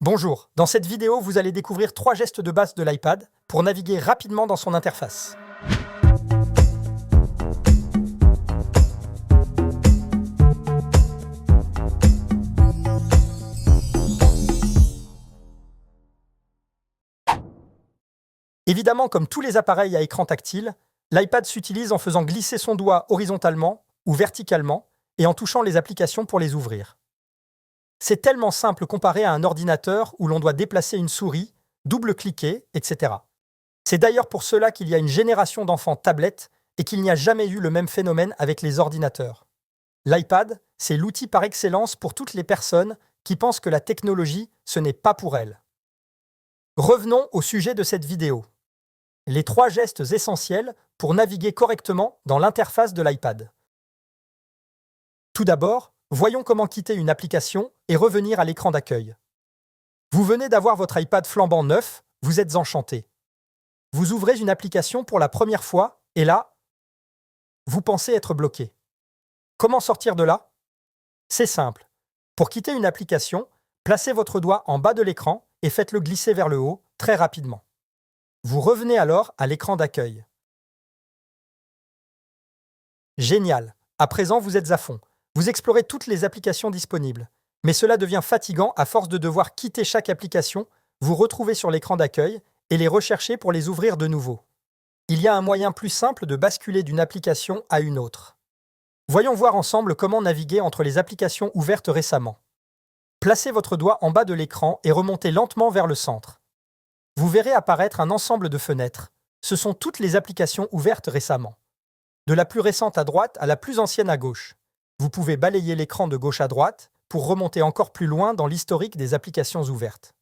Bonjour, dans cette vidéo, vous allez découvrir 3 gestes de base de l'iPad pour naviguer rapidement dans son interface. Évidemment, comme tous les appareils à écran tactile, l'iPad s'utilise en faisant glisser son doigt horizontalement ou verticalement et en touchant les applications pour les ouvrir. C'est tellement simple comparé à un ordinateur où l'on doit déplacer une souris, double-cliquer, etc. C'est d'ailleurs pour cela qu'il y a une génération d'enfants tablettes et qu'il n'y a jamais eu le même phénomène avec les ordinateurs. L'iPad, c'est l'outil par excellence pour toutes les personnes qui pensent que la technologie, ce n'est pas pour elles. Revenons au sujet de cette vidéo. Les 3 gestes essentiels pour naviguer correctement dans l'interface de l'iPad. Tout d'abord, voyons comment quitter une application et revenir à l'écran d'accueil. Vous venez d'avoir votre iPad flambant neuf, vous êtes enchanté. Vous ouvrez une application pour la première fois et là, vous pensez être bloqué. Comment sortir de là? C'est simple. Pour quitter une application, placez votre doigt en bas de l'écran et faites-le glisser vers le haut très rapidement. Vous revenez alors à l'écran d'accueil. Génial! À présent, vous êtes à fond. Vous explorez toutes les applications disponibles. Mais cela devient fatigant à force de devoir quitter chaque application, vous retrouver sur l'écran d'accueil et les rechercher pour les ouvrir de nouveau. Il y a un moyen plus simple de basculer d'une application à une autre. Voyons voir ensemble comment naviguer entre les applications ouvertes récemment. Placez votre doigt en bas de l'écran et remontez lentement vers le centre. Vous verrez apparaître un ensemble de fenêtres. Ce sont toutes les applications ouvertes récemment. De la plus récente à droite à la plus ancienne à gauche. Vous pouvez balayer l'écran de gauche à droite pour remonter encore plus loin dans l'historique des applications ouvertes.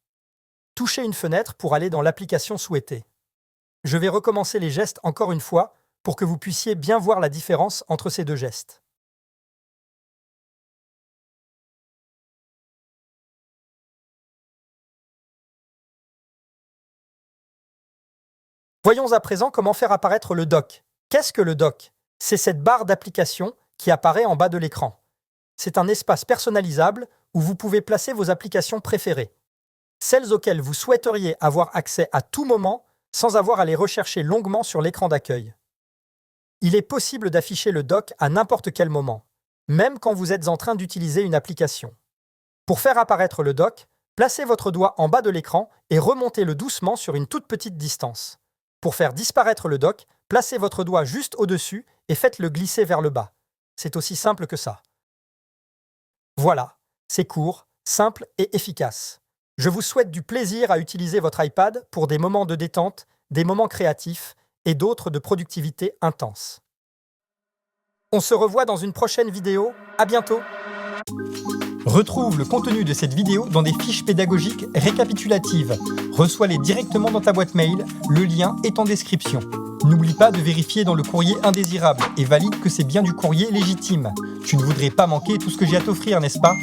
Touchez une fenêtre pour aller dans l'application souhaitée. Je vais recommencer les gestes encore une fois pour que vous puissiez bien voir la différence entre ces 2 gestes. Voyons à présent comment faire apparaître le dock. Qu'est-ce que le dock? C'est cette barre d'application qui apparaît en bas de l'écran. C'est un espace personnalisable où vous pouvez placer vos applications préférées, celles auxquelles vous souhaiteriez avoir accès à tout moment sans avoir à les rechercher longuement sur l'écran d'accueil. Il est possible d'afficher le dock à n'importe quel moment, même quand vous êtes en train d'utiliser une application. Pour faire apparaître le dock, placez votre doigt en bas de l'écran et remontez-le doucement sur une toute petite distance. Pour faire disparaître le dock, placez votre doigt juste au-dessus et faites-le glisser vers le bas. C'est aussi simple que ça. Voilà, c'est court, simple et efficace. Je vous souhaite du plaisir à utiliser votre iPad pour des moments de détente, des moments créatifs et d'autres de productivité intense. On se revoit dans une prochaine vidéo. À bientôt! Retrouve le contenu de cette vidéo dans des fiches pédagogiques récapitulatives. Reçois-les directement dans ta boîte mail, le lien est en description. N'oublie pas de vérifier dans le courrier indésirable et valide que c'est bien du courrier légitime. Tu ne voudrais pas manquer tout ce que j'ai à t'offrir, n'est-ce pas?